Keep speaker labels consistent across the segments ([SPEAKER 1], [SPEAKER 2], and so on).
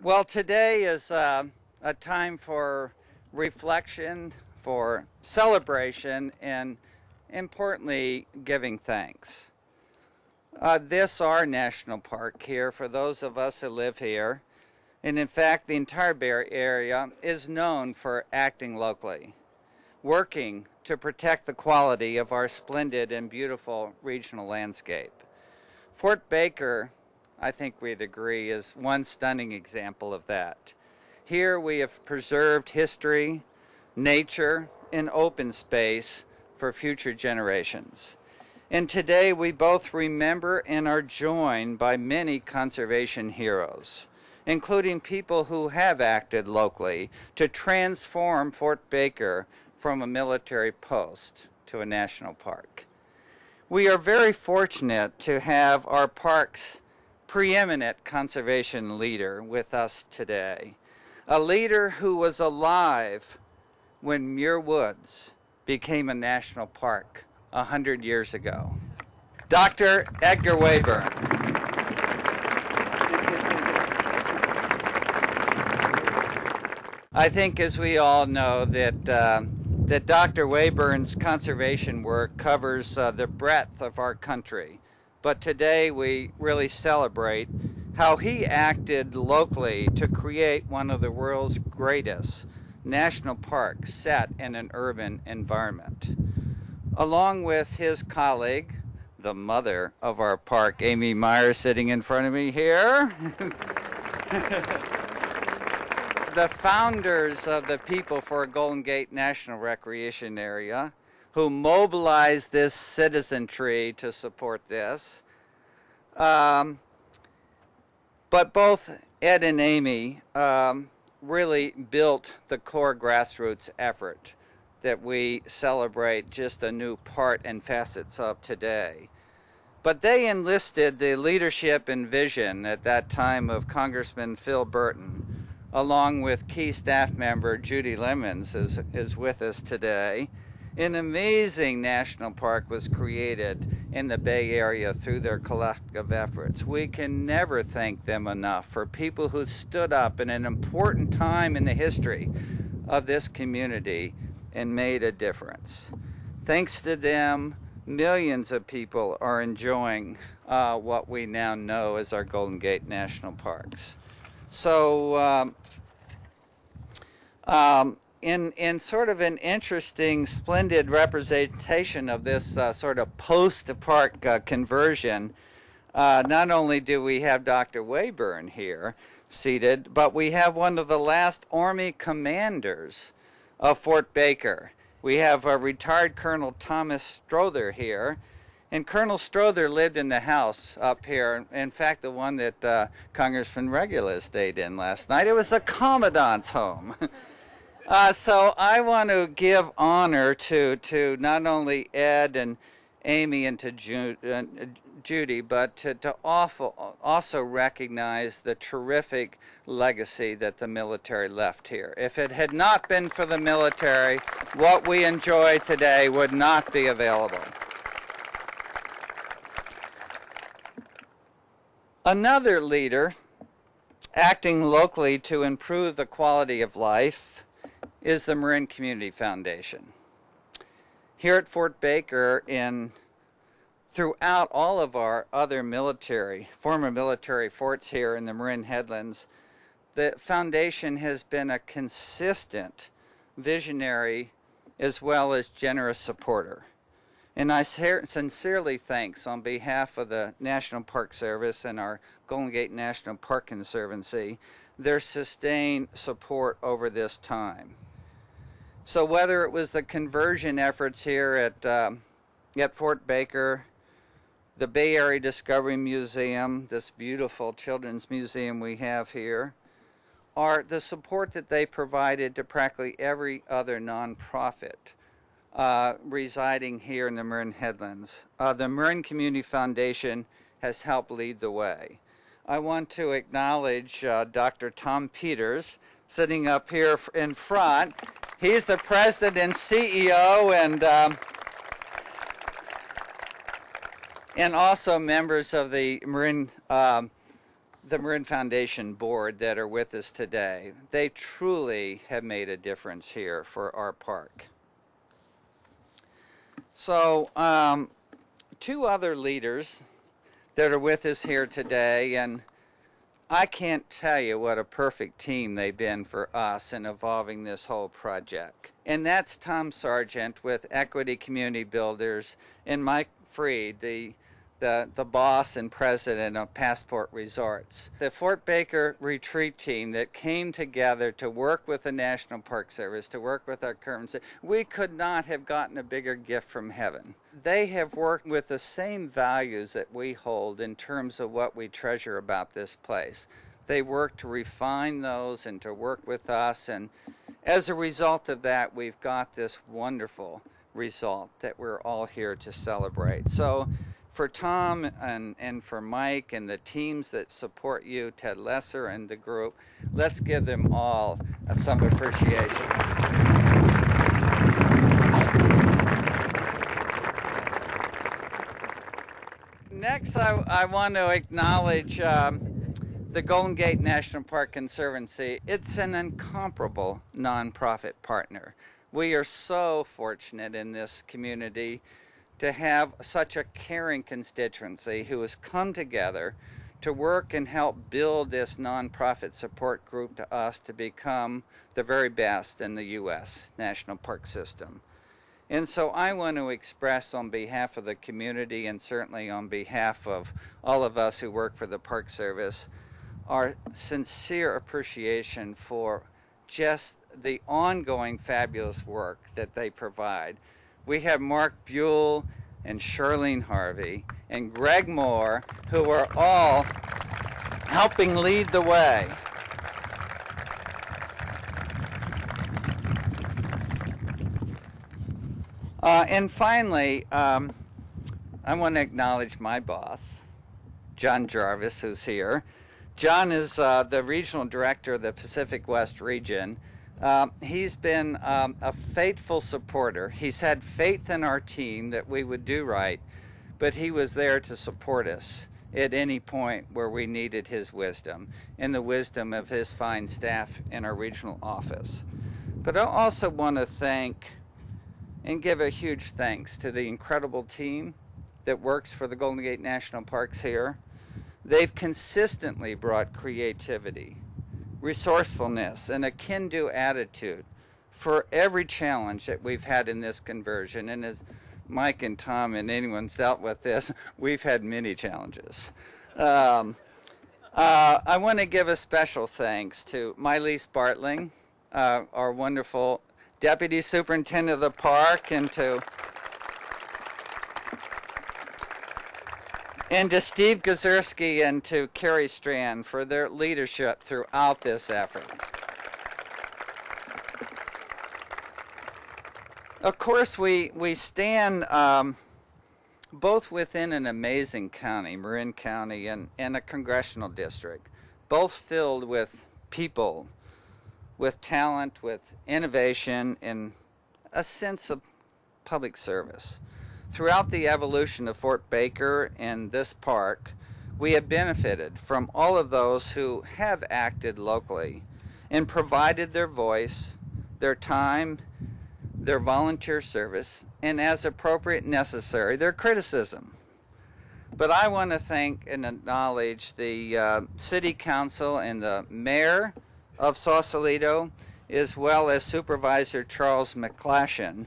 [SPEAKER 1] Well, today is a time for reflection, for celebration, and importantly, giving thanks. This our national park here, for those of us who live here, and in fact, the entire Bay Area is known for acting locally, working to protect the quality of our splendid and beautiful regional landscape. Fort Baker, I think we'd agree, is one stunning example of that. Here we have preserved history, nature, and open space for future generations. And today we both remember and are joined by many conservation heroes, including people who have acted locally to transform Fort Baker from a military post to a national park. We are very fortunate to have our park's preeminent conservation leader with us today, a leader who was alive when Muir Woods became a national park 100 years ago. Dr. Edgar Wayburn. I think, as we all know, that Dr. Wayburn's conservation work covers the breadth of our country. But today we really celebrate how he acted locally to create one of the world's greatest national parks set in an urban environment. Along with his colleague, the mother of our park, Amy Meyer, sitting in front of me here, the founders of the People for Golden Gate National Recreation Area, who mobilized this citizenry to support this. But both Ed and Amy really built the core grassroots effort that we celebrate just a new part and facets of today. But they enlisted the leadership and vision at that time of Congressman Phil Burton, along with key staff member Judy Lemons is with us today. An amazing national park was created in the Bay Area through their collective efforts. We can never thank them enough for people who stood up in an important time in the history of this community and made a difference. Thanks to them, millions of people are enjoying what we now know as our Golden Gate National Parks. So, in sort of an interesting, splendid representation of this sort of post-park conversion, not only do we have Dr. Wayburn here seated, but we have one of the last Army commanders of Fort Baker. We have retired Colonel Thomas Strother here. And Colonel Strother lived in the house up here, in fact, the one that Congressman Regulus stayed in last night. It was the Commandant's home. So I want to give honor to not only Ed and Amy and to Judy, but to also recognize the terrific legacy that the military left here. If it had not been for the military, what we enjoy today would not be available. Another leader acting locally to improve the quality of life is the Marin Community Foundation. Here at Fort Baker and throughout all of our other former military forts here in the Marin Headlands, the foundation has been a consistent visionary as well as generous supporter. And I sincerely thanks on behalf of the National Park Service and our Golden Gate National Park Conservancy their sustained support over this time. So whether it was the conversion efforts here at Fort Baker, the Bay Area Discovery Museum, this beautiful children's museum we have here, or the support that they provided to practically every other nonprofit residing here in the Marin Headlands. The Marin Community Foundation has helped lead the way. I want to acknowledge Dr. Tom Peters, sitting up here in front. He's the president and CEO and also members of the Marin the Marin Foundation board that are with us today. They truly have made a difference here for our park. So, two other leaders that are with us here today, and I can't tell you what a perfect team they've been for us in evolving this whole project. And that's Tom Sargent with Equity Community Builders and Mike Freed, the boss and president of Passport Resorts. The Fort Baker retreat team that came together to work with the National Park Service, to work with our Conservancy, we could not have gotten a bigger gift from heaven. They have worked with the same values that we hold in terms of what we treasure about this place. They work to refine those and to work with us, and as a result of that, we've got this wonderful result that we're all here to celebrate. So for Tom and for Mike and the teams that support you, Ted Lesser and the group, let's give them all some appreciation. Next, I want to acknowledge the Golden Gate National Park Conservancy. It's an incomparable nonprofit partner. We are so fortunate in this community to have such a caring constituency who has come together to work and help build this nonprofit support group to us to become the very best in the U.S. National Park System. And so I want to express on behalf of the community and certainly on behalf of all of us who work for the Park Service our sincere appreciation for just the ongoing fabulous work that they provide. We have Mark Buell and Charlene Harvey and Greg Moore, who are all helping lead the way. And finally, I want to acknowledge my boss, John Jarvis, who's here. John is the regional director of the Pacific West region. He's been a faithful supporter. He's had faith in our team that we would do right, but he was there to support us at any point where we needed his wisdom and the wisdom of his fine staff in our regional office. But I also want to thank and give a huge thanks to the incredible team that works for the Golden Gate National Parks here. They've consistently brought creativity, resourcefulness, and a can-do attitude for every challenge that we've had in this conversion. And as Mike and Tom and anyone's dealt with this, we've had many challenges. I want to give a special thanks to Mylese Bartling, our wonderful Deputy Superintendent of the Park, and to Steve Gazurski and to Carrie Strand for their leadership throughout this effort. Of course, we stand both within an amazing county, Marin County, and a congressional district, both filled with people, with talent, with innovation, and a sense of public service. Throughout the evolution of Fort Baker and this park, we have benefited from all of those who have acted locally and provided their voice, their time, their volunteer service, and as appropriate and necessary, their criticism. But I want to thank and acknowledge the City Council and the Mayor of Sausalito, as well as Supervisor Charles McClashen,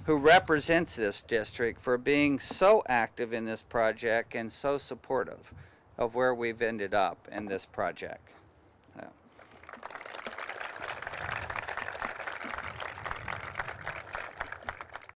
[SPEAKER 1] who represents this district, for being so active in this project and so supportive of where we've ended up in this project.